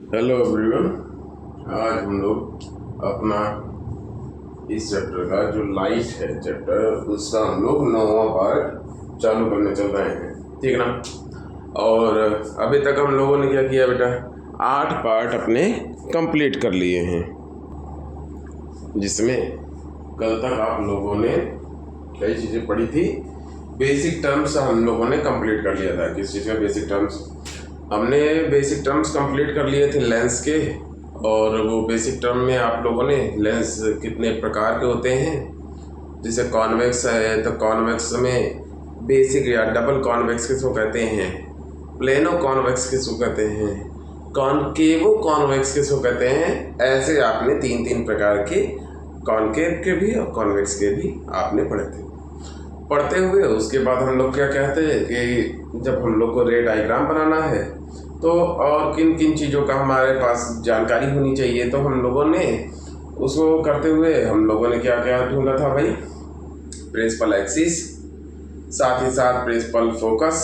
Hello everyone. आज हम लोग अपना इस चैप्टर का जो लाइट है चैप्टर, उसका हम लोग 9वां पार्ट चालू करने चल रहे हैं, ठीक है ना। और अभी तक हम लोगों ने क्या किया बेटा, 8 पार्ट अपने कंप्लीट कर लिए हैं, जिसमें कल तक आप लोगों ने कई चीज़ें पढ़ी थी। बेसिक टर्म्स हम लोगों ने कंप्लीट कर लिया था। किस चीज़ का बेसिक टर्म्स? हमने बेसिक टर्म्स कंप्लीट कर लिए थे लेंस के। और वो बेसिक टर्म में आप लोगों ने लेंस कितने प्रकार के होते हैं, जैसे कॉन्वेक्स है तो कॉन्वेक्स में बेसिक या डबल कॉन्वेक्स किसको कहते हैं, प्लेनो कॉन्वेक्स किसको कहते हैं, कॉनकेवो कॉन्वेक्स किसको कहते हैं। ऐसे आपने 3 प्रकार के कॉनकेव के भी और कॉन्वेक्स के भी आपने पढ़ते हुए उसके बाद हम लोग क्या कहते हैं कि जब हम लोग को रे डायग्राम बनाना है तो और किन किन चीज़ों का हमारे पास जानकारी होनी चाहिए, तो हम लोगों ने उसको करते हुए हम लोगों ने क्या क्या ढूंढा था भाई, प्रिंसिपल एक्सिस, साथ ही साथ principal focus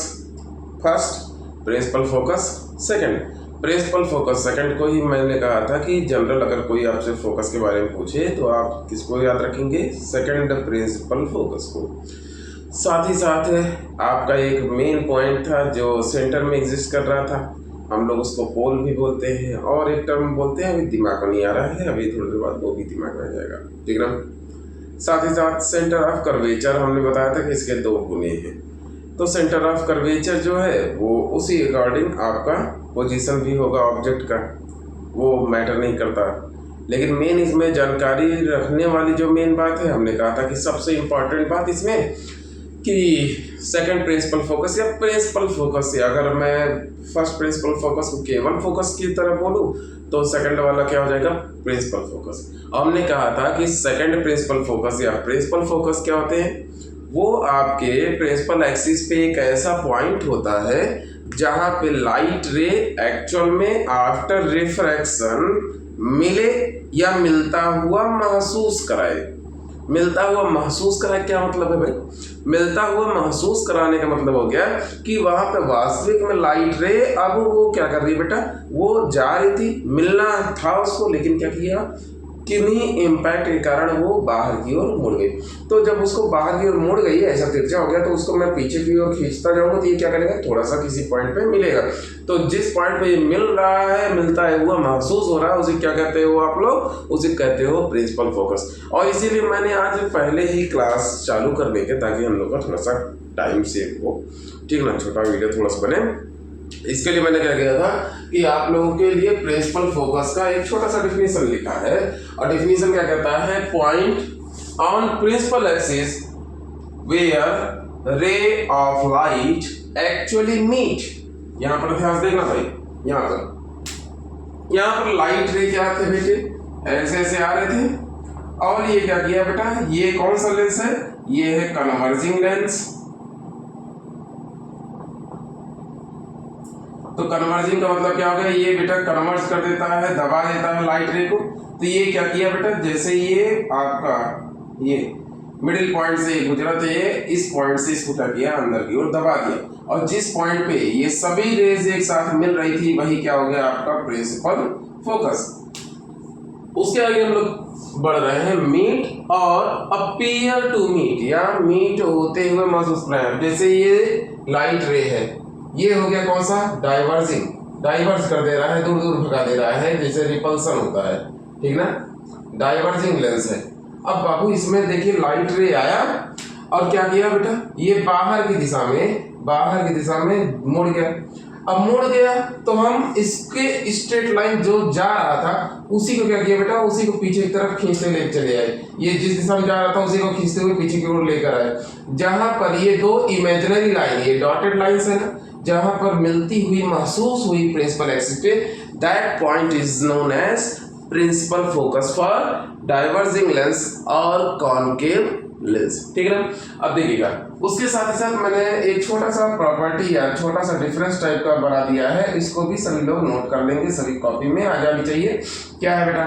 first, principal focus second. Principal focus second को ही मैंने कहा था कि जनरल अगर कोई आपसे फोकस के बारे में पूछे तो आप किसको याद रखेंगे, सेकंड प्रिंसिपल फोकस को। साथ ही साथ आपका एक मेन पॉइंट था जो सेंटर में एग्जिस्ट कर रहा था, हम लोग उसको पोल भी बोलते हैं, और एक टर्म बोलते हैं अभी दिमाग में नहीं आ रहा है, अभी थोड़ी देर बाद वो भी दिमाग में आ जाएगा, ठीक है ना। साथ ही साथ सेंटर ऑफ कर्वेचर हमने बताया था कि इसके 2 गुने हैं। तो सेंटर ऑफ कर्वेचर जो है वो उसी अकॉर्डिंग आपका पोजीशन भी होगा ऑब्जेक्ट का, वो मैटर नहीं करता। लेकिन मेन इसमें जानकारी रखने वाली जो मेन बात है, हमने कहा था कि सबसे इम्पॉर्टेंट बात इसमें कि सेकंड प्रिंसिपल फोकस या प्रिंसिपल फोकस से, अगर मैं फर्स्ट प्रिंसिपल फोकस को केवल फोकस की तरह बोलूं तो सेकंड वाला क्या हो जाएगा, प्रिंसिपल फोकस। हमने कहा था कि सेकंड प्रिंसिपल फोकस या प्रिंसिपल फोकस क्या होते हैं, वो आपके प्रिंसिपल एक्सिस पे एक ऐसा पॉइंट होता है जहां पे लाइट रे एक्चुअल में आफ्टर रिफ्रैक्शन मिले या मिलता हुआ महसूस कराए। मिलता हुआ महसूस कराए क्या मतलब है भाई, मिलता हुआ महसूस कराने का मतलब हो गया कि वहां पे वास्तविक में लाइट रे अब वो क्या कर रही है बेटा, वो जा रही थी, मिलना था उसको, लेकिन क्या किया, किन्हीं इम्पैक्ट के कारण वो बाहर की ओर मुड़ गई। तो जब उसको बाहर की ओर मुड़ गई, ऐसा तिरछा हो गया, तो उसको मैं पीछे की ओर खींचता जाऊंगा तो ये क्या करेगा, थोड़ा सा किसी पॉइंट पे मिलेगा। तो जिस पॉइंट पे ये मिल रहा है, मिलता है हुआ महसूस हो रहा है, उसे क्या कहते हो आप लोग, उसे कहते हो प्रिंसिपल फोकस। और इसीलिए मैंने आज पहले ही क्लास चालू कर देंगे ताकि हम लोग का थोड़ा सा टाइम सेव हो, ठीक ना, छोटा वीडियो थोड़ा सा बने। इसके लिए मैंने क्या किया था कि आप लोगों के लिए प्रिंसिपल फोकस का एक छोटा सा डिफिनेशन लिखा है, और डिफिनेशन क्या कहता है, point on principal axis where ray of light actually meet. यहां पर ध्यान देखना भाई, यहां पर लाइट रे क्या थे बेटे, ऐसे ऐसे आ रहे थे, और ये क्या किया बेटा, ये कौन सा लेंस है, ये है कन्वर्जिंग लेंस। तो कन्वर्जिंग का मतलब क्या हो गया, ये बेटा कन्वर्ज कर देता है, दबा देता है लाइट रे को। तो ये क्या किया बेटा, जैसे ये आपका ये मिडिल पॉइंट से गुजरा, तो ये इस पॉइंट से इसको क्या किया, अंदर की ओर दबा दिया, और जिस पॉइंट पे ये सभी रेज एक साथ मिल रही थी वही क्या हो गया आपका प्रिंसिपल फोकस। उसके आगे हम लोग बढ़ रहे हैं, मीट और अपीयर टू मीट, या मीट होते हुए महसूस कर रहे हैं। जैसे ये लाइट रे है, ये हो गया कौन सा, डाइवर्जिंग, डाइवर्स कर दे रहा है, दूर दूर भगा दे रहा है, जैसे रिपल्सन होता है, ठीक ना, डाइवर्जिंग लेंस है। अब बाबू इसमें देखिए लाइट रे आया और क्या किया बेटा, ये बाहर की दिशा में मुड़ गया। अब मुड़ गया तो हम इसके स्ट्रेट लाइन जो जा रहा था उसी को क्या किया बेटा, उसी को पीछे की तरफ खींचते ले चले आए, ये जिस दिशा में जा रहा था उसी को खींचते हुए पीछे की ओर लेकर आए, जहां पर ये 2 इमेजिनरी लाइन, ये डॉटेड लाइंस है ना, जहां पर मिलती हुई महसूस हुई प्रिंसिपल एक्सिस पे, that point is known as principal focus for diverging lens और कॉनकेव लेंस, ठीक है ना। अब देखिएगा, उसके साथ ही साथ मैंने एक छोटा सा प्रॉपर्टी या छोटा सा डिफरेंस टाइप का बना दिया है, इसको भी सभी लोग नोट कर लेंगे, सभी कॉपी में आ जानी चाहिए। क्या है बेटा,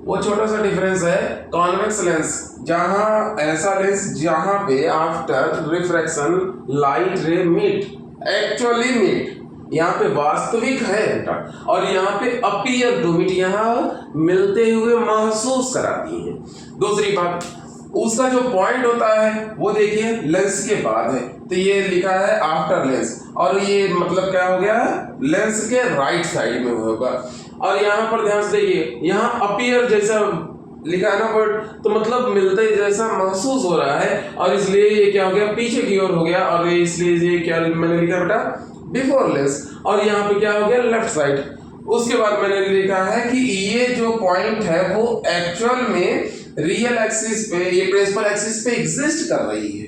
वो छोटा सा डिफरेंस है, कॉन्वेक्स लेंस, जहां ऐसा लेंस जहां पे after refraction light ray meet, actually meet, यहाँ पे वास्तविक है बेटा, और यहाँ पे अपीयर टू मीट, यहाँ मिलते हुए महसूस कराती है। दूसरी बात, उसका जो पॉइंट होता है वो देखिए लेंस के बाद है, तो ये लिखा है आफ्टर लेंस, और ये मतलब क्या हो गया, लेंस के राइट साइड में होगा। और यहाँ पर ध्यान से देखिए, यहाँ अपीयर जैसा लिखा है ना वर्ड, तो मतलब मिलते जैसा महसूस हो रहा है, और इसलिए ये क्या हो गया, पीछे की ओर हो गया, और इसलिए ये क्या मैंने लिखा बेटा, बिफोर लेंस, और यहाँ पे क्या हो गया, लेफ्ट साइड। उसके बाद मैंने लिखा है कि ये जो पॉइंट है वो एक्चुअल में रियल एक्सिस पे, ये प्रिंसिपल एक्सिस पे एग्जिस्ट कर रही है,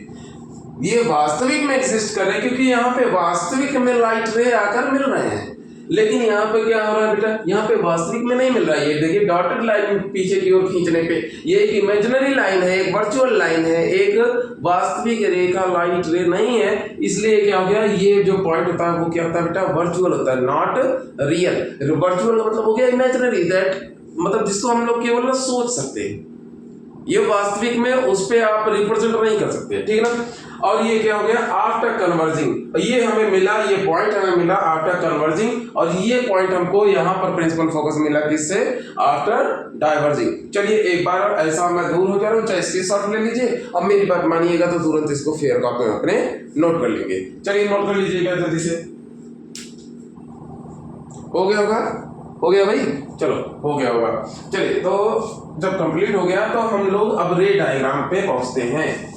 ये वास्तविक में एग्जिस्ट कर रहे हैं, क्योंकि यहाँ पे वास्तविक में लाइट रे आकर मिल रहे हैं। लेकिन यहाँ पे क्या हो रहा है बेटा, यहाँ पे वास्तविक में नहीं मिल रहा है। ये देखिए डॉटेड लाइन पीछे की ओर खींचने पे, ये एक इमेजिनरी लाइन है, एक वर्चुअल लाइन है, एक वास्तविक रेखा लाइट रे नहीं है। इसलिए क्या हो गया, ये जो पॉइंट होता है वो क्या होता है बेटा, वर्चुअल होता है, नॉट रियल। वर्चुअल का मतलब हो गया इमेजिनरी, दैट मतलब जिसको हम लोग केवल ना सोच सकते हैं, ये वास्तविक में उस पे आप रिप्रेजेंट नहीं कर सकते, ठीक है ना। और ये क्या हो गया, आफ्टर कन्वर्जिंग, ये हमें मिला, ये पॉइंट हमें मिला आफ्टर कन्वर्जिंग, और ये पॉइंट हमको यहाँ पर प्रिंसिपल फोकस मिला किससे, आफ्टर डाइवर्जिंग। चलिए एक बार ऐसा मैं दूर हो जा रहा हूँ, चाहे स्क्रीनशॉट ले लीजिए, अब मेरी बात मानिएगा तो तुरंत इसको फेयर कॉपी में अपने नोट कर लेंगे। चलिए नोट कर लीजिएगा जल्दी से, हो गया होगा, हो गया भाई, चलो हो गया होगा। चलिए तो जब कंप्लीट हो गया तो हम लोग अब रे डायग्राम पे पहुंचते हैं।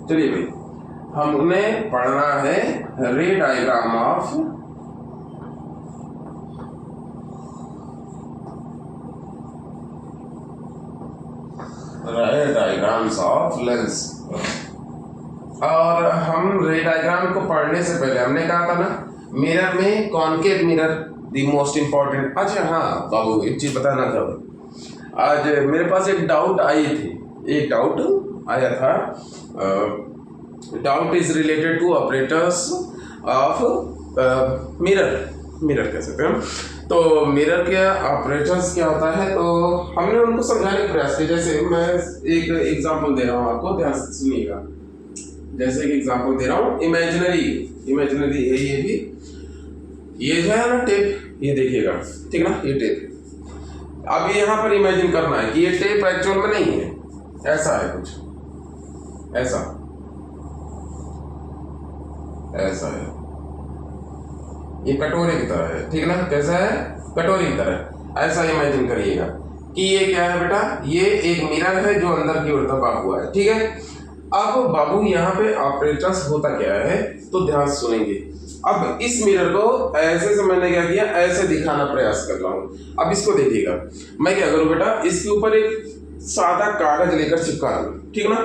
चलिए भाई, हमने पढ़ना है रे डायग्राम ऑफ रे डायग्राम्स ऑफ लेंस। और हम रे डायग्राम को पढ़ने से पहले हमने कहा था ना, मिरर में concave mirror the most important. अच्छा हाँ बाबू, एक चीज बताना था, आज मेरे पास एक डाउट आई थी, एक डाउट आया था, doubt is related to operators of mirror कह सकते हैं। तो मिरर के ऑपरेटर्स क्या होता है, तो हमने उनको समझाने का प्रयास किया। जैसे मैं एक एग्जांपल दे रहा हूँ आपको, ध्यान से सुनिएगा। जैसे कि एग्जांपल दे रहा हूँ, इमेजिनरी है ये भी, ये जो है ना टेप, ये देखिएगा, ठीक ना, ये टेप। अब यहाँ पर इमेजिन करना है कि ये टेप एक्चुअल में नहीं है, ऐसा है कुछ, ऐसा है, ये कटोरे की तरह है, ठीक ना, कैसा है, कटोरे की तरह। ऐसा इमेजिन करिएगा कि ये क्या है बेटा, ये एक मिरर है जो अंदर की ओर दबा हुआ है, ठीक है। अब बाबू यहाँ पे ऑपरेटर्स होता क्या है, तो ध्यान से सुनेंगे। अब इस मिरर को ऐसे से मैंने क्या किया, ऐसे दिखाना प्रयास कर रहा हूँ। अब इसको देखिएगा, मैं क्या करूँ बेटा, इसके ऊपर एक सादा कागज लेकर चिपका दूँ, ठीक ना।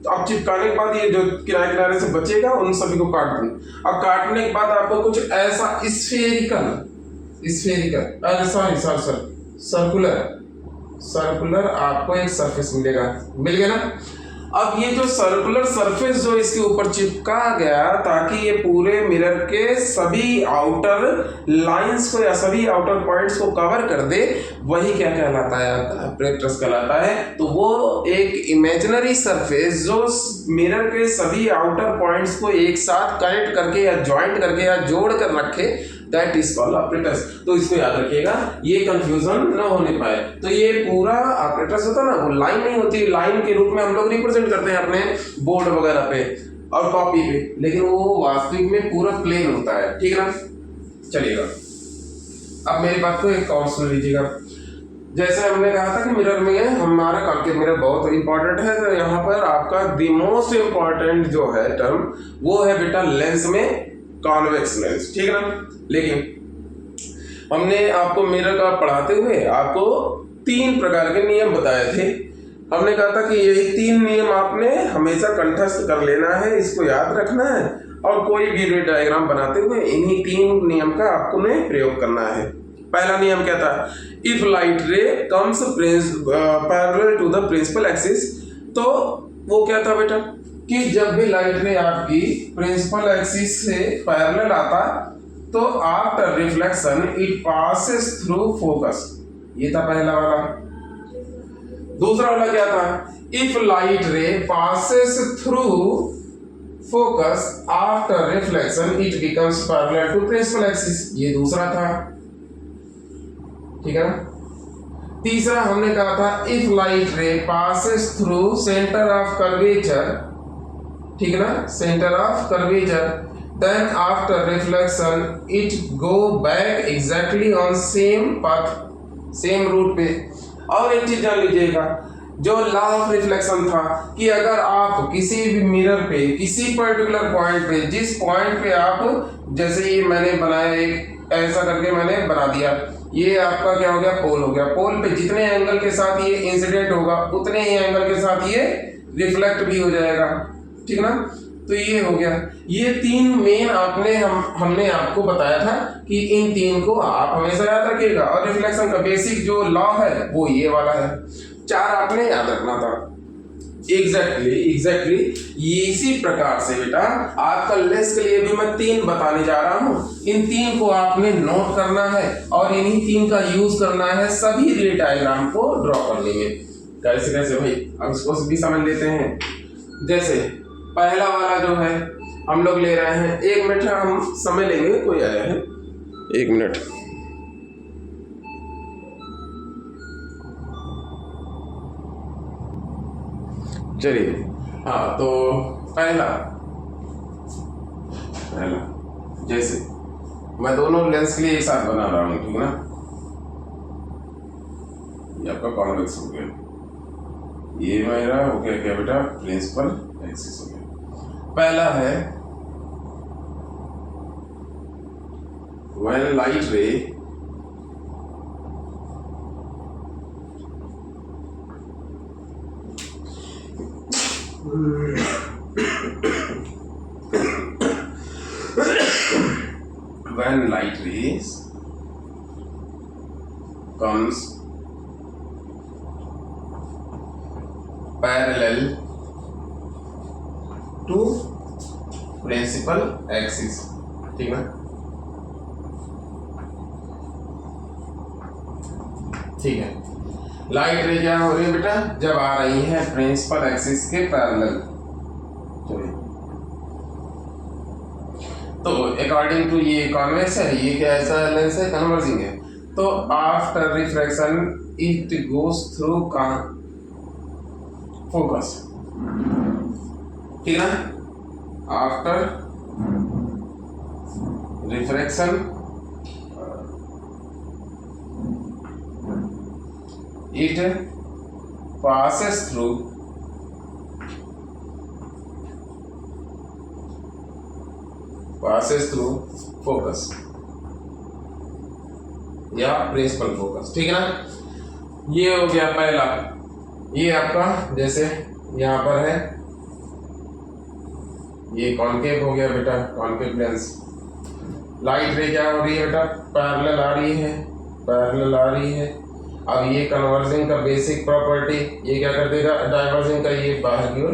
तो अब चिपकाने के बाद ये जो किनारे किनारे से बचेगा उन सभी को काट दूँ। अब काटने के बाद आपको कुछ ऐसा सर्कुलर आपको एक सरफेस मिलेगा, मिल गया ना। अब ये जो सर्कुलर सरफेस जो इसके ऊपर चिपका गया, ताकि ये पूरे मिरर के सभी आउटर लाइंस को या सभी आउटर पॉइंट्स को कवर कर दे, वही क्या कहलाता है, ऑपरेटर्स कहलाता है। तो वो एक इमेजिनरी सरफेस जो मिरर के सभी आउटर पॉइंट्स को एक साथ कनेक्ट करके या ज्वाइंट करके या जोड़ कर रखे, दैट इज कॉल्ड ऑपरेटर्स। तो इसको याद रखिएगा, ये कंफ्यूजन न होने पाए। तो ये पूरा ऑपरेटर्स होता है ना, वो लाइन नहीं होती, लाइन के रूप में हम लोग रिप्रेजेंट करते हैं अपने बोर्ड वगैरह पे और कॉपी पे, लेकिन वो वास्तविक में पूरा प्लेन होता है, ठीक है ना। चलिएगा, अब मेरी बात को एक और सुन लीजिएगा। जैसे हमने कहा था कि मिरर में हमारा कॉन्केव मिरर बहुत इंपॉर्टेंट है, तो यहाँ पर आपका द मोस्ट इंपॉर्टेंट जो है टर्म वो है बेटा लेंस में कॉन्वेक्स लेंस, ठीक है ना। लेकिन हमने आपको मिरर का पढ़ाते हुए आपको 3 प्रकार के नियम बताए थे। हमने कहा था कि यही 3 नियम आपने हमेशा कंठस्थ कर लेना है, इसको याद रखना है, और कोई भी रे डायग्राम बनाते हुए इन्हीं 3 नियम का आपने प्रयोग करना है। पहला नियम क्या था, if light ray comes parallel to the principal axis, तो वो क्या था बेटा कि जब भी लाइट रे आपकी प्रिंसिपल एक्सिस से पैरेलल आता तो after reflection it passes through focus. ये था पहला वाला। दूसरा वाला क्या था? If light ray passes through focus after reflection it becomes parallel to principal axis. ये दूसरा था, ठीक है ना। तीसरा हमने कहा था if light ray passes through centre of curvature, ठीक है ना, centre of curvature, then after reflection it go back exactly on same path, same route पे। और एक चीज जान लीजिएगा, जो लॉ ऑफ रिफ्लेक्शन था कि अगर आप किसी भी मिरर पे किसी पर्टिकुलर पॉइंट पे, जिस पॉइंट पे आप, जैसे ये मैंने बनाया, एक ऐसा करके मैंने बना दिया, ये आपका क्या हो गया? पोल हो गया। पोल पे जितने एंगल के साथ ये इंसिडेंट होगा उतने ही एंगल के साथ ये रिफ्लेक्ट भी हो जाएगा, ठीक ना। तो ये हो गया। ये तीन मेन हमने आपको बताया था कि इन तीन को आप हमेशा याद रखिएगा, और रिफ्लेक्शन का बेसिक जो लॉ है वो ये वाला है। चार आपने याद रखना था। एग्जैक्टली इसी प्रकार से बेटा आपका लेंस के लिए भी मैं तीन बताने जा रहा हूँ। इन तीन को आपने नोट करना है और इन्हीं तीन का यूज करना है सभी रे डायग्राम को ड्रॉ करने में। कैसे कैसे भाई, अब इसको भी समझ लेते हैं। जैसे पहला वाला जो है हम लोग ले रहे हैं, 1 मिनट हम समय लेंगे, कोई आया है, 1 मिनट। चलिए, हाँ, तो पहला जैसे मैं दोनों लेंस के लिए एक साथ बना रहा हूँ, ठीक है ना। ये आपका कॉन्वेक्स हो गया, ये मेरा हो गया क्या बेटा? प्रिंसिपल एक्सिस हो गया। पहला है when light ray when light rays comes parallel to principal axis, ठीक है, ठीक है। लाइट रे क्या हो रही है बेटा? जब आ रही है प्रिंसिपल एक्सिस के पैरेलल, तो अकॉर्डिंग टू ये कॉन्वेक्स है, ये क्या ऐसा लेंस है? कन्वर्जिंग है। तो after refraction it goes through focus, ठीक है ना। After refraction it passes through focus या प्रिंसिपल फोकस, ठीक है ना। ये हो गया पहला। ये आपका जैसे यहाँ पर है, ये कॉन्केव हो गया बेटा, कॉन्केव लेंस। लाइट रे क्या हो रही है बेटा? पैरेलल आ रही है। अब ये कन्वर्जिंग का बेसिक प्रॉपर्टी, ये क्या कर देगा? डाइवर्जिंग का ये बाहर की ओर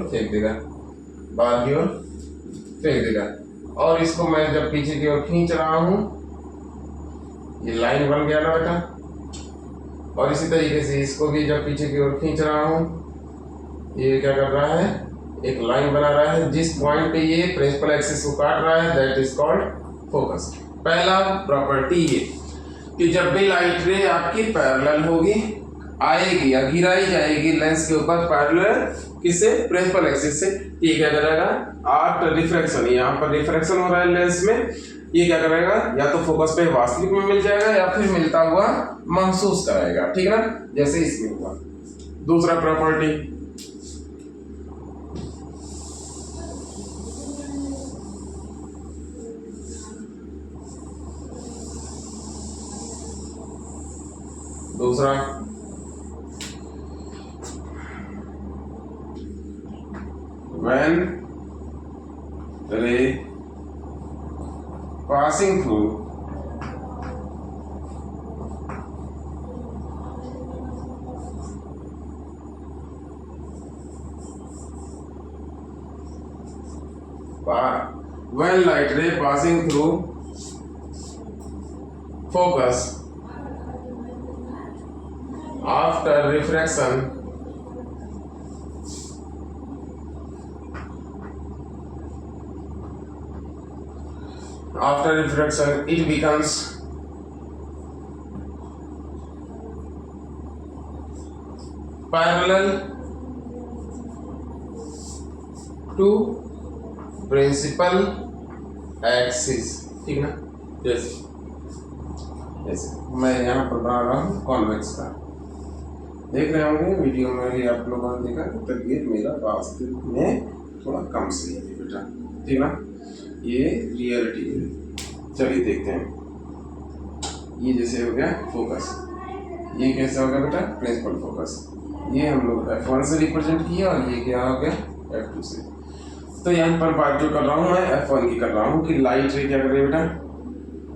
फेंक देगा, और इसको मैं जब पीछे की ओर खींच रहा हूँ, ये लाइन बन गया ना बेटा। और इसी तरीके से इसको भी जब पीछे की ओर खींच रहा हूँ, ये क्या कर रहा है? एक लाइन बना रहा है। जिस पॉइंट पे ये प्रिंसिपल एक्सिस को काट रहा है दैट इज कॉल्ड फोकस। पहला प्रॉपर्टी ये कि जब भी लाइट रे आपकी पैरेलल होगी, आएगी या गिराई जाएगी लेंस के ऊपर पैरेलल, किससे? प्रिंसिपल एक्सिस से, ये क्या करेगा? आफ्टर रिफ्रैक्शन, यहाँ पर रिफ्रैक्शन हो रहा है लेंस में, ये क्या करेगा? या तो फोकस पे वास्तविक में मिल जाएगा या फिर मिलता हुआ महसूस कराएगा, ठीक है ना, जैसे इसमें हुआ। दूसरा property, when ray passing through when light ray passing through focus after refraction it becomes parallel to principal axis, ठीक ना। जैसे मैं यहाँ पर बना रहा हूँ कॉन्वेक्स का, देख रहे होंगे वीडियो में भी आप लोगों ने देखा कि तस्वीर मेरा वास्तविक में थोड़ा कम सही है बेटा, ठीक ना। ये रियलिटी है। चलिए देखते हैं। ये जैसे हो गया फोकस, ये कैसा हो गया बेटा प्रिंसिपल फोकस। ये हम लोग F1 से रिप्रेजेंट किया और ये क्या हो गया F2 से। तो यहाँ पर बात जो कर रहा हूँ मैं F1 की कर रहा हूँ कि लाइट रे क्या कर रही है बेटा,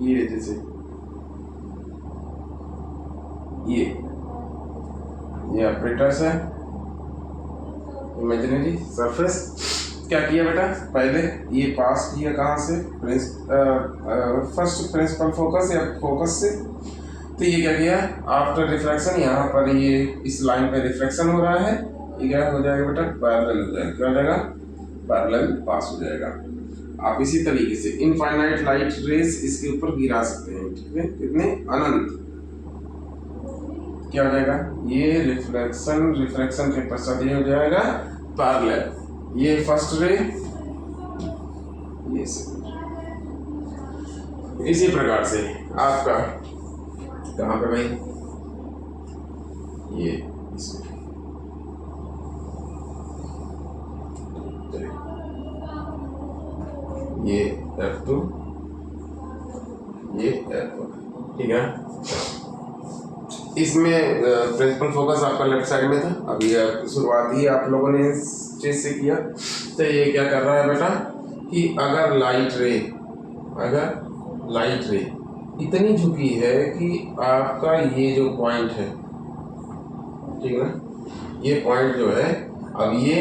ये जैसे ये ऑपरेटर्स है इमेजिनरी सरफेस। क्या किया बेटा, पहले ये पास किया कहाँ से, फर्स्ट प्रिंसिपल फोकस या फोकस से। तो ये क्या किया आफ्टर रिफ्रैक्शन, यहाँ पर ये इस लाइन पे रिफ्रैक्शन हो रहा है, ये क्या हो जाएगा बेटा पैरेलल हो जाएगा, क्या हो जाएगा पैरेलल पास हो जाएगा। आप इसी तरीके से इनफाइनाइट लाइट रेस इसके ऊपर गिरा सकते हैं, ठीक है, कितने अनंत। क्या हो जाएगा ये रिफ्रैक्शन के पश्चात ये हो जाएगा पैरेलल, ये फर्स्ट रे ये सेकंड। इसी प्रकार से आपका कहाँ पे भाई ये इसमें ये F2 ये F1, ठीक है। इसमें प्रिंसिपल फोकस आपका लेफ्ट साइड में था, अभी शुरुआत ही आप लोगों ने इस चीज से किया। तो ये क्या कर रहा है बेटा कि अगर लाइट रे इतनी झुकी है कि आपका ये जो पॉइंट है, ठीक है ना, ये पॉइंट जो है, अब ये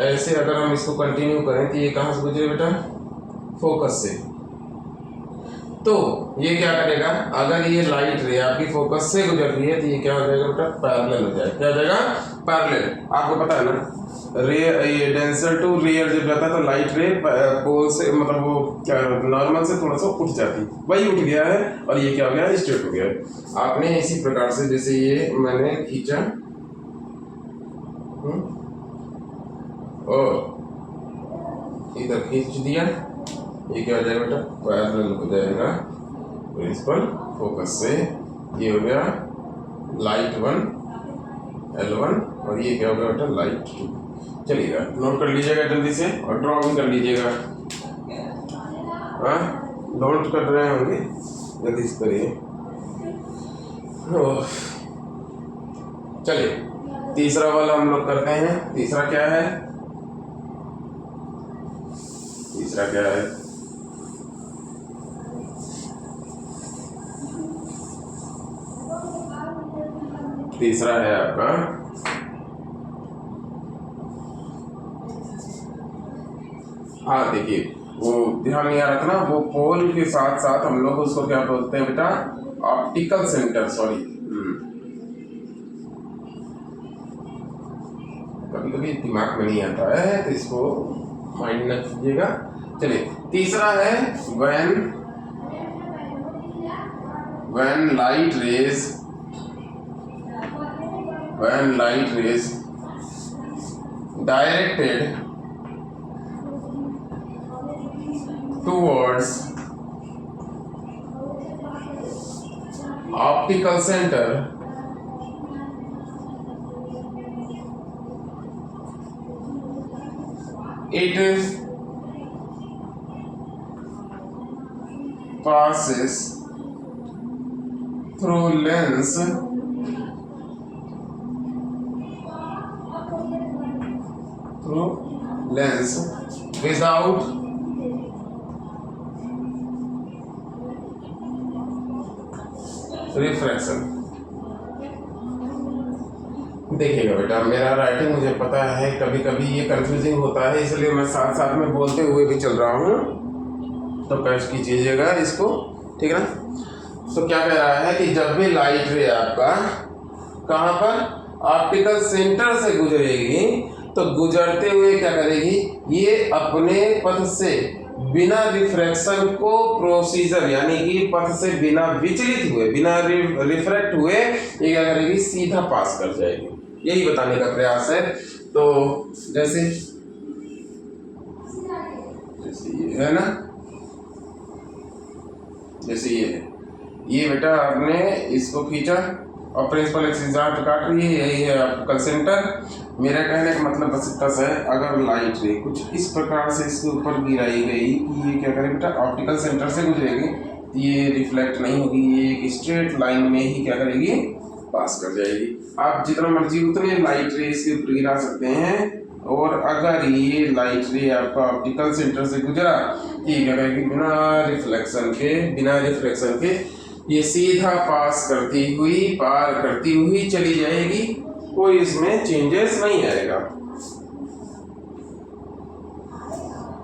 ऐसे अगर हम इसको कंटिन्यू करें तो ये कहाँ से गुजरे बेटा फोकस से। तो ये क्या करेगा, अगर ये लाइट रे आपकी फोकस से गुजर रही है तो ये क्या हो जाएगा बेटा पैरेलल हो जाएगा, क्या हो जाएगा पैरेलल। आपको पता है ना रे ये डेंसर टू रेयर जब जाता है तो लाइट रे पोल से मतलब वो क्या नॉर्मल से थोड़ा सा उठ जाती, वही उठ गया है और ये क्या हो गया स्ट्रेट हो गया है। आपने इसी प्रकार से जैसे ये मैंने खींचा और इधर खींच दिया, ये क्या हो जाएगा बेटा पैरेलल हो जाएगा प्रिंसिपल फोकस से। ये हो गया लाइट 1 L1 और ये क्या हो गया बेटा लाइट 2। चलिएगा नोट कर लीजिएगा जल्दी से और ड्रॉ भी कर लीजिएगा। हाँ नोट कर रहे होंगे जल्दी से करिए। चलिए तीसरा वाला हम लोग करते हैं। तीसरा क्या है, तीसरा क्या है, तीसरा है आपका हाँ देखिए वो ध्यान नहीं रखना, वो पोल के साथ साथ हम लोग उसको क्या बोलते हैं बेटा ऑप्टिकल सेंटर, सॉरी कभी कभी दिमाग में नहीं आता है तो इसको माइंड में कीजिएगा। चलिए तीसरा है when light rays directed towards optical center it passes through lens without refraction, देखिएगा बेटा, मेरा राइटिंग मुझे पता है कभी कभी ये कंफ्यूजिंग होता है, इसलिए मैं साथ साथ में बोलते हुए भी चल रहा हूँ, तो कैच कीजिएगा इसको, ठीक है ना। तो क्या कह रहा है कि जब भी लाइट रे आपका कहाँ पर ऑप्टिकल सेंटर से गुजरेगी तो गुजरते हुए क्या करेगी, ये अपने पथ से बिना रिफ्रैक्शन को प्रोसीजर यानी कि पथ से बिना विचलित हुए, बिना रिफ्रैक्ट हुए ये क्या करेगी, सीधा पास कर जाएगी। यही बताने का प्रयास है। तो जैसे ये है ना, जैसे ये है, ये बेटा आपने इसको खींचा और प्रिंसिपल एक्सिस काट रही है, यही है ऑप्टिकल सेंटर। मेरा कहने का मतलब बस इतना सा है, अगर लाइट रे कुछ इस प्रकार से इसके ऊपर गिराई गई कि ये क्या करे बेटा, ऑप्टिकल सेंटर से गुजरेगी, ये रिफ्लेक्ट नहीं होगी, ये एक स्ट्रेट लाइन में ही क्या करेगी, पास कर जाएगी। आप जितना मर्जी उतने लाइट रे इसके ऊपर गिरा सकते हैं, और अगर ये लाइट रे आपका ऑप्टिकल सेंटर से गुजरा, ये क्या करेगी, बिना रिफ्लेक्शन के ये सीधा पास करती हुई, पार करती हुई चली जाएगी, कोई इसमें चेंजेस नहीं आएगा।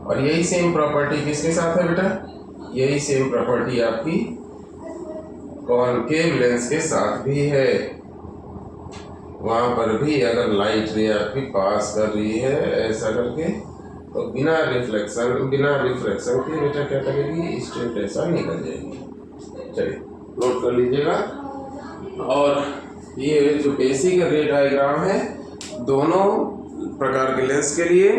और यही सेम प्रॉपर्टी किसके साथ है बेटा, यही सेम प्रॉपर्टी आपकी कॉनकेव लेंस के साथ भी है। वहां पर भी अगर लाइट रे आपकी पास कर रही है ऐसा करके, तो बिना रिफ्लेक्शन के बेटा क्या करेगी, स्ट्रेट ऐसा निकल जाएगी। चलिए नोट कर लीजिएगा। और ये जो बेसिक रे डायग्राम है दोनों प्रकार के लेंस के लिए,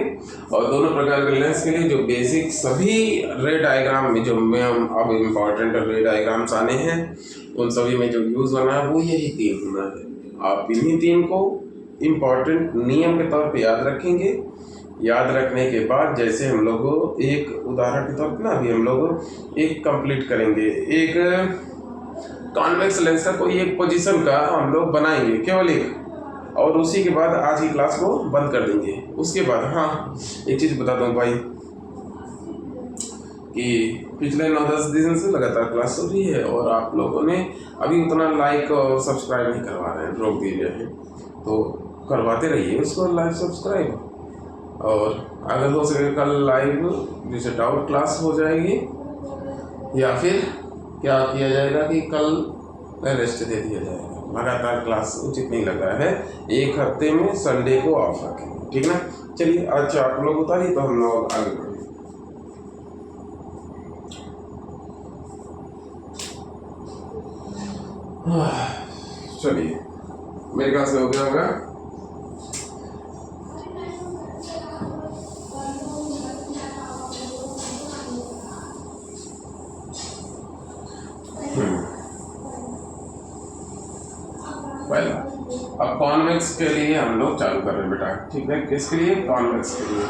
और दोनों प्रकार के लेंस के लिए जो बेसिक सभी रे डायग्राम में जो अब इम्पॉर्टेंट रे डायग्राम्स आने हैं, उन सभी में जो यूज होना है वो यही 3 होना है। आप इन्हीं 3 को इम्पॉर्टेंट नियम के तौर पे याद रखेंगे। याद रखने के बाद जैसे हम लोग एक उदाहरण के तौर पे ना, अभी हम लोग एक कंप्लीट करेंगे, एक कॉन्वेक्स लेंस का कोई एक पोजीशन का हम लोग बनाएंगे केवल एक, और उसी के बाद आज की क्लास को बंद कर देंगे। उसके बाद हाँ एक चीज़ बता दूँ भाई कि पिछले 9-10 दिन से लगातार क्लास चल रही है और आप लोगों ने अभी उतना लाइक और सब्सक्राइब नहीं करवा रहे हैं, रोक दिए हैं, तो करवाते रहिए उसको लाइक सब्सक्राइब। और अगर हो सके कल लाइव जैसे डाउट क्लास हो जाएगी, या फिर क्या किया जाएगा कि कल रेस्ट दे दिया जाएगा। लगातार क्लास उचित नहीं लग रहा है, एक हफ्ते में संडे को ऑफ रखेंगे, ठीक ना। चलिए आज आप लोग उतारिए तो हम लोग आगे बढ़ेंगे। चलिए मेरे ख्याल से हो गया होगा। पहला अब कॉन्वेक्स के लिए हम लोग चालू कर रहे हैं बेटा, ठीक है। किसके लिए, कॉन्वेक्स के लिए।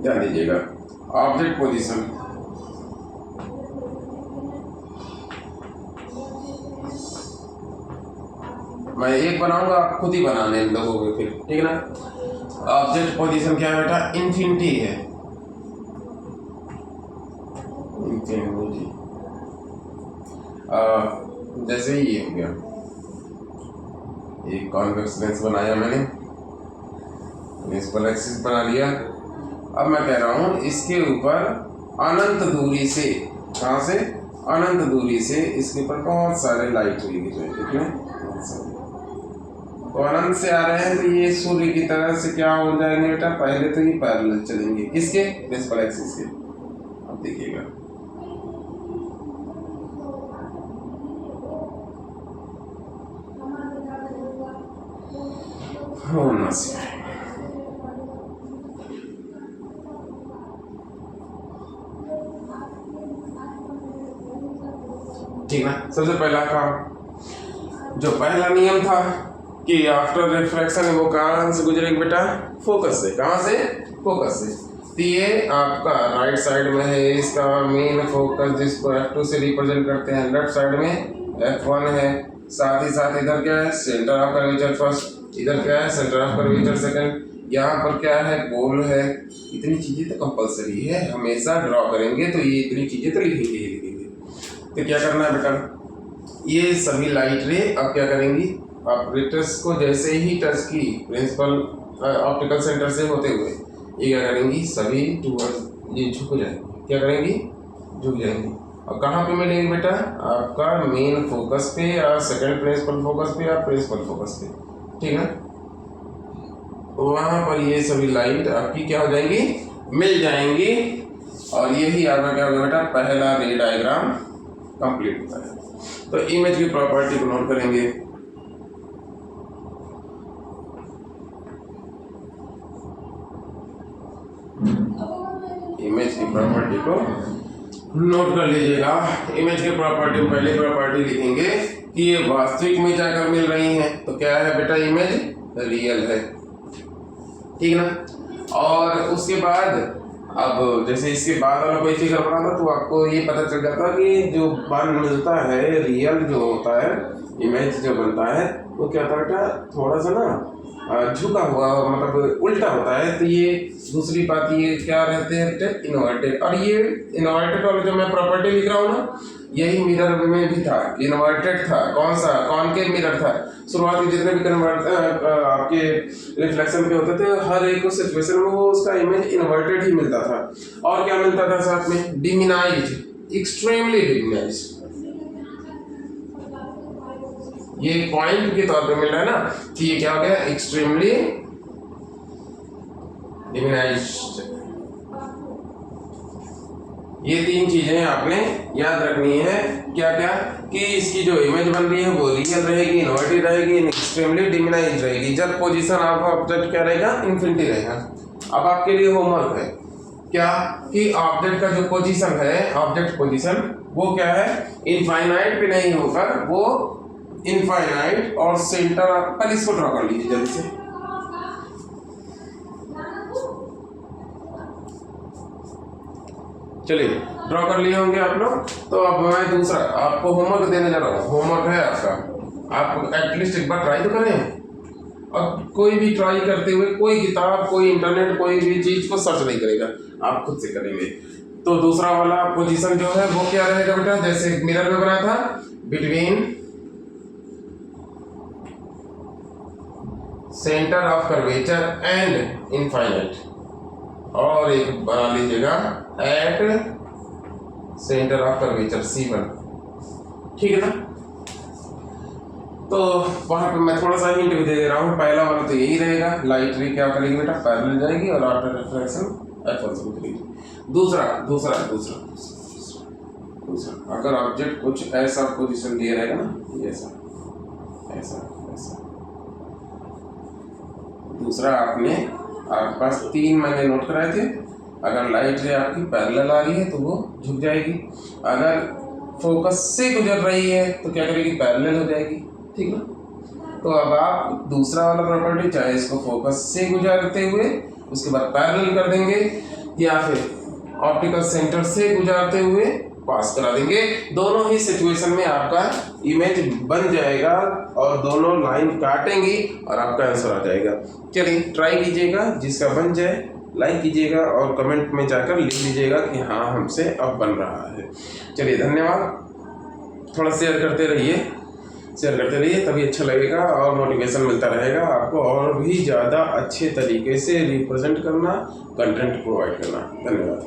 ध्यान दीजिएगा, ऑब्जेक्ट पोजीशन, मैं एक बनाऊंगा, आप खुद ही बनाने लगोगे फिर, ठीक है ना। ऑब्जेक्ट पोजीशन क्या है बेटा, इन्फिनिटी है, इन्फिनिटी। जैसे ही ये हो गया, एक कॉन्वेक्स लेंस बनाया मैंने, प्रिंसिपल एक्सिस बना लिया। अब मैं कह रहा हूँ इसके ऊपर अनंत दूरी से, कहाँ से, अनंत दूरी से इसके ऊपर बहुत सारे लाइट रे गिर रहे हैं, ठीक है। तो अनंत से आ रहे हैं तो ये सूर्य की तरह से क्या हो जाएंगे बेटा, पहले तो ये पैरेलल चलेंगे, किसके, प्रिंसिपल एक्सिस के। अब देखिएगा होना से ठीक ना। सबसे पहला काम, जो पहला नियम था कि आफ्टर रिफ्रैक्शन वो कहाँ से गुजरेगी बेटा, फोकस से। कहाँ से, फोकस से। तो ये आपका राइट साइड में है, इसका मेन फोकस जिसको F2 से रिप्रेजेंट करते हैं, लेफ्ट साइड में F1 है। साथ ही साथ इधर क्या है, सेंटर ऑफ कर्वेचर फर्स्ट, इधर क्या है, सेंटर ऑफ कर्वेचर सेकंड, यहाँ पर क्या है, गोल है। इतनी चीजें तो कंपलसरी है, हमेशा ड्रॉ करेंगे तो ये इतनी चीजें तो लिखेंगे ही लिखेंगे। तो क्या करना है बेटा, ये सभी लाइट रे अब क्या करेंगी, ऑपरेटर्स को जैसे ही टच की प्रिंसिपल ऑप्टिकल सेंटर से होते हुए ये क्या करेंगी, सभी टूवर्ड्स ये झुक जाएंगी। क्या करेंगी, झुक जाएंगी। और कहाँ पे मिलेंगे बेटा, आपका मेन फोकस पे या सेकंड प्रिंसिपल फोकस पे या प्रिंसिपल फोकस पे, ठीक है। वहाँ पर ये सभी लाइट आपकी क्या हो जाएंगी, मिल जाएंगी। और यही आपका क्या होगा बेटा, पहला रे डायग्राम कंप्लीट होता है। तो इमेज की प्रॉपर्टी को नोट करेंगे। इमेज की प्रॉपर्टी को नोट कर लीजिएगा। इमेज की प्रॉपर्टी में पहली प्रॉपर्टी लिखेंगे कि ये वास्तविक में जाकर मिल रही हैं। तो क्या है बेटा, इमेज रियल है, ठीक ना। और उसके बाद अब जैसे इसके बाद वाला कोई फिगर बना था तो आपको ये पता चल जाता कि जो बन मिलता है रियल जो होता है, इमेज जो बनता है वो क्या होता है बेटा, थोड़ा सा ना झुका हुआ मतलब उल्टा होता है। तो ये दूसरी बात ये क्या रहते हैं बेटा, इन्वर्टेड। और ये इन्वर्टेड वाला जो मैं प्रॉपर्टी लिख रहा हूँ ना, यही मिरर में भी था, इन्वर्टेड था। कौन सा, कॉनकेव मिरर था। शुरुआत में जितने भी कन्वर्ट आपके रिफ्लेक्शन पे होते थे, हर एक सिचुएशन में वो उसका इमेज इन्वर्टेड ही मिलता था। और क्या मिलता था साथ में, डिमिनाइज्ड, एक्सट्रीमली डिमिनाइज्ड। ये पॉइंट के तौर पे मिल रहा है ना कि ये क्या हो गया, एक्सट्रीमली डिमिनाइज्ड। ये तीन चीजें आपने याद रखनी है। क्या क्या, कि इसकी जो इमेज बन रही है वो रियल रहेगी, इन्वर्टेड रहेगी, एक्सट्रीमली डिमिनाइज्ड रहेगी। जब पोजीशन ऑफ ऑब्जेक्ट क्या रहेगा, इन्फिनिटी रहेगा। अब आपके लिए होमवर्क है क्या, कि ऑब्जेक्ट का जो पोजीशन है, ऑब्जेक्ट पोजीशन वो क्या है, इनफाइनाइट पे नहीं होकर वो इनफाइनाइट और सेंटर आप पहले इसको ड्रॉ कर लीजिए जल्दी से। चलिए ड्रॉ कर लिए होंगे आप लोग। तो अब मैं दूसरा आपको होमवर्क देने जा रहा हूँ। होमवर्क है आपका, आप एटलीस्ट एक बार ट्राई तो करें। और कोई भी ट्राई करते हुए कोई किताब, कोई इंटरनेट, कोई भी चीज को सर्च नहीं करेगा, आप खुद से करेंगे। तो दूसरा वाला पोजीशन जो है वो क्या रहेगा बेटा, जैसे मिरर में बना था, between centre of curvature and infinite, और एक बना लीजिएगा at centre of curvature C1, ठीक है ना। तो वहां पे मैं थोड़ा सा हिंट भी दे रहा हूँ। पहला वाला तो यही रहेगा, लाइट रे क्या करेगी बेटा, पैरेलल जाएगी और आफ्टर रिफ्लेक्शन F1 करेगी। दूसरा दूसरा दूसरा दूसरा अगर ऑब्जेक्ट कुछ ऐसा पोजीशन दिया रहेगा ना, ऐसा ऐसा ऐसा। दूसरा आपके पास तीन मैंने नोट कराए थे। अगर लाइट रे आपकी पैरेलल आ रही है तो वो झुक जाएगी, अगर फोकस से गुजर रही है तो क्या करेगी, पैरेलल हो जाएगी, ठीक ना। तो अब आप दूसरा वाला प्रॉपर्टी, चाहे इसको फोकस से गुजारते हुए उसके बाद पैरेलल कर देंगे, या फिर ऑप्टिकल सेंटर से गुजारते हुए पास करा देंगे। दोनों ही सिचुएशन में आपका इमेज बन जाएगा और दोनों लाइन काटेंगी और आपका आंसर आ जाएगा। चलिए ट्राई कीजिएगा, जिसका बन जाए लाइक कीजिएगा और कमेंट में जाकर लिख लीजिएगा कि हाँ हमसे अब बन रहा है। चलिए धन्यवाद। थोड़ा शेयर करते रहिए, तभी अच्छा लगेगा और मोटिवेशन मिलता रहेगा आपको और भी ज़्यादा अच्छे तरीके से रिप्रेजेंट करना, कंटेंट प्रोवाइड करना। धन्यवाद।